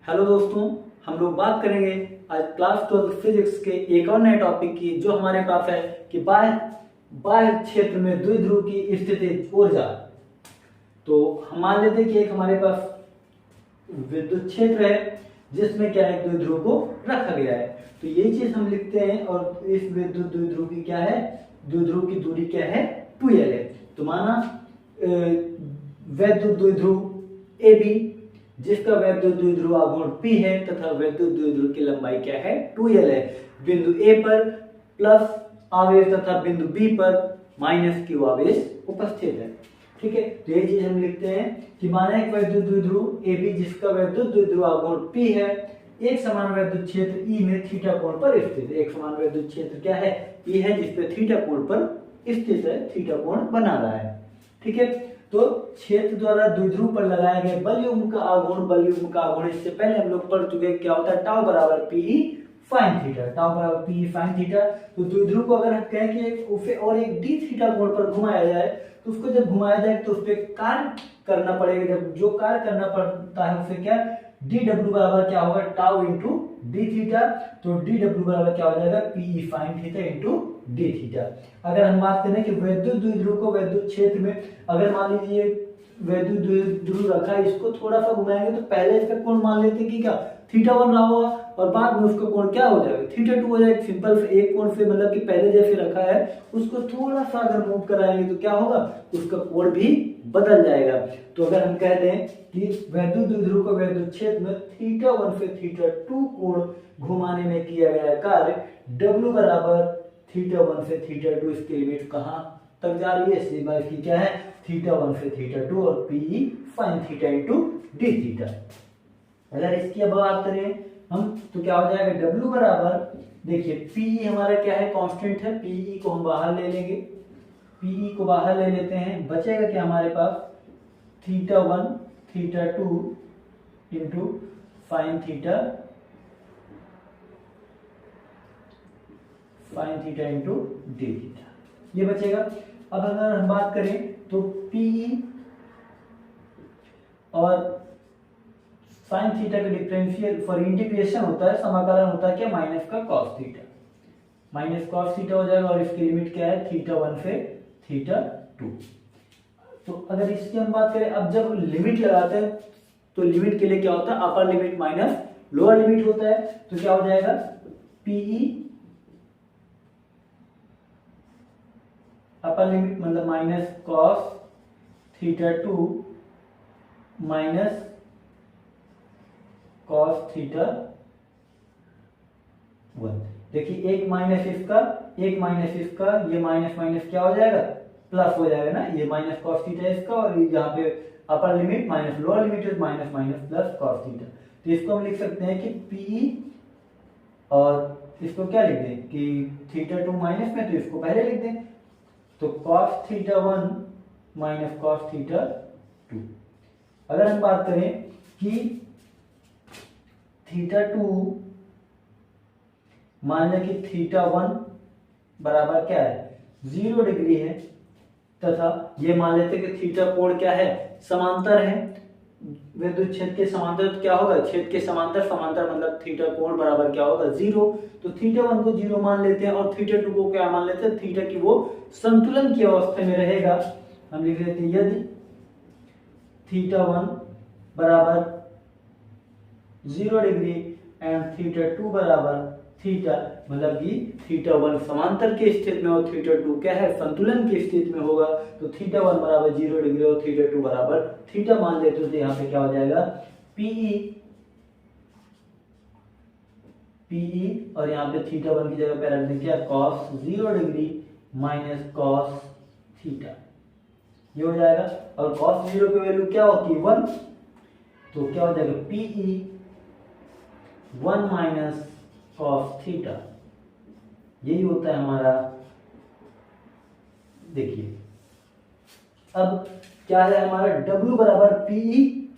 Hello दोस्तों, हम लोग बात करेंगे आज क्लास 12 फिजिक्स के एक और नए टॉपिक की जो हमारे पास है कि बाह्य बाह्य क्षेत्र में द्विध्रुव की स्थिति ऊर्जा। तो हम मान लेते हैं कि एक हमारे पास विद्युत क्षेत्र है जिसमें क्या है, द्विध्रुव को रखा गया है। तो ये चीज हम लिखते हैं और इस विद्युत द्विध्रुव की क्या है, द्विध्रुव की दूरी क्या है, 2l है। तो माना वैद्युत द्विध्रुव ए बी जिसका वैद्युत द्विध्रुव आघूर्ण P है तथा वैद्युत द्विध्रुव की लंबाई क्या है, 2l है। बिंदु A पर प्लस आवेश तथा बिंदु B पर माइनस Q आवेश उपस्थित है। ठीक है, तो ये चीज हम लिखते हैं कि माना एक वैद्युत द्विध्रुव AB जिसका वैद्युत द्विध्रुव आघूर्ण P है, एक समान वैद्युत क्षेत्र E में थीटा कोण पर स्थित है। एक समान वैद्युत क्षेत्र क्या है, E है, जिसपे थीटा कोण पर स्थित है, थीटा कोण बना रहा है। ठीक है, तो क्षेत्र द्वारा द्विध्रुव पर लगाए गए बलयुग्म का आघूर्ण इससे पहले हम लोग पढ़ चुके, क्या होता है, टाउ बराबर पीई फाइन थीटा। टाउ बराबर पीई फाइन थीटा। तो द्विध्रुव को अगर हम कहें कि उसे और एक डी थीटा कोण पर घुमाया जाए तो उसको जब घुमाया जाए तो उस पर कार्य करना पड़ेगा। जब जो कार्य करना पड़ता है उसे क्या, डी डब्ल्यू बराबर क्या होगा, टाउ इंटू डी थीटा। तो डी डब्ल्यू बराबर क्या हो जाएगा, P E fine theta into D theta. अगर हम बात करें कि वैद्युत द्विध्रुव को वैद्युत क्षेत्र में, अगर मान लीजिए वैद्युत द्विध्रुव रखा है, इसको थोड़ा सा घुमाएंगे तो पहले इसका कोण मान लेते हैं कि क्या थीटा 1 रहा होगा और बाद में उसका कोण क्या हो जाएगा, थीटा 2 हो जाएगा। सिंपल से एक कोण से मतलब कि पहले जैसे रखा है उसको थोड़ा सा अगर मूव कराएंगे तो क्या होगा, उसका कोण भी बदल जाएगा। तो अगर हम कहते हैं कि वैद्युत द्विध्रुव को वैद्युत क्षेत्र में थीटा 1 से थीटा 2 कोण घुमाने में किया गया कार्य W बराबर थीटा 1 से थीटा 2, इसकी लिमिट कहाँ तक जा रही है, सीमा इसकी क्या है, थीटा 1 से थीटा 2 और P fine theta into D theta. अगर इसकी अब बात करें हम तो क्या हो जाएगा, W बराबर, देखिए पी हमारा क्या है, कांस्टेंट है, पी को हम बाहर ले लेंगे, पी को बाहर ले लेते हैं, बचेगा क्या हमारे पास, theta 1 theta 2 into fine theta into D theta, ये बचेगा। अब अगर हम बात करें तो पी और साइन थीटा का डिफरेंशियल फॉर इंटीग्रेशन होता है, समाकलन होता है क्या, माइनस का cos theta, minus cos theta हो जाएगा और इसकी लिमिट क्या है, थीटा 1 से थीटा 2। तो अगर इसकी हम बात करें, अब जब लिमिट लगाते हैं तो लिमिट के लिए क्या होता है, upper limit minus lower limit होता है। तो क्या हो जाएगा, पीई अपर लिमिट मतलब minus cos theta 2 minus cos theta 1। देखिए एक माइनस इसका, ये माइनस माइनस क्या हो जाएगा, प्लस हो जाएगा ना, ये माइनस कॉस थीटा इसका और यहाँ पे upper limit minus lower limit minus minus plus cos theta. तो इसको हम लिख सकते हैं कि पी और इसको क्या लिख दें कि थीटा 2 माइनस में, तो इसको पहले लिख दें, तो cos theta 1 minus cos theta 2। अगर हम बात करें कि थीटा 2 मान लें कि थीटा 1 बराबर क्या है, 0 डिग्री है, तथा ये मान लेते हैं कि थीटा कोण क्या है, समांतर है विद्युत क्षेत्र के समांतर। तो क्या होगा, क्षेत्र के समांतर, समांतर मतलब थीटा कोण बराबर क्या होगा, 0। तो थीटा 1 को 0 मान लेते हैं और थीटा 2 को क्या मान लेते हैं, थीटा की वो संतुलन की अवस्था में रहेगा। हम लिख लेते हैं यदि थीटा 1 बराबर 0 डिग्री एंड थीटा 2 बराबर थीटा, मतलब कि थीटा 1 समांतर की स्थिति में और थीटा 2 क्या है, संतुलन की स्थिति में होगा। तो थीटा 1 बराबर 0 डिग्री और थीटा 2 बराबर थीटा मान लेते तो यहाँ पे क्या हो जाएगा, पीई और यहाँ पे थीटा 1 की जगह पे रख दें क्या, cos 0 degree minus cos theta, ये हो जाएगा। और कॉस 0 की वैल्यू क्या होती है, 1। तो क्या हो जाएगा, पीई 1 माइनस कॉस थीटा, यही होता है हमारा। देखिए अब क्या है हमारा, W बराबर पीई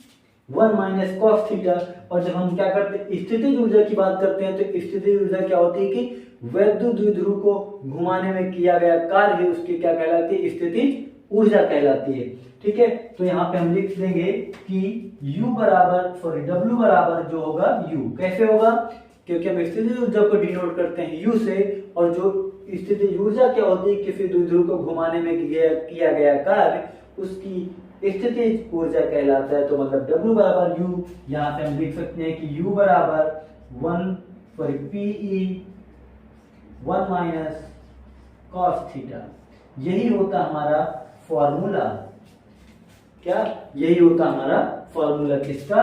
1 माइनस कॉस थीटा। और जब हम क्या करते हैं, स्थितिज ऊर्जा की बात करते हैं, तो स्थितिज ऊर्जा क्या होती है कि वैद्युत द्विध्रुव को घुमाने में किया गया कार्य है, उसकी क्या कहलाती है, स्थितिज ऊर्जा कहलाती है। ठीक है, तो यहाँ पे हम लिख देंगे कि U बराबर सॉरी W बराबर जो होगा U, कैसे होगा, क्योंकि हम स्थितिज ऊर्जा को डिनोट करते हैं U से, और जो स्थितिज ऊर्जा क्या होती है, किसी द्विध्रुव को घुमाने में किया गया कार्य उसकी स्थितिज ऊर्जा कहलाता है। तो मतलब W बराबर U, यहाँ से हम लिख सकते हैं कि U बराबर PE 1 माइनस कॉस थीटा। यही होता हमारा फॉर्मूला, क्या यही होता हमारा फॉर्मूला किसका,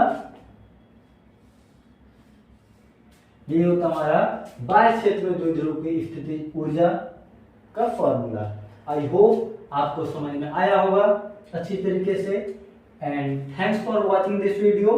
यही होता हमारा बाह्य क्षेत्र में द्विध्रुव की स्थिति ऊर्जा का फॉर्मूला। आई होप आपको समझ में आया होगा अच्छी तरीके से, and thanks for watching this video.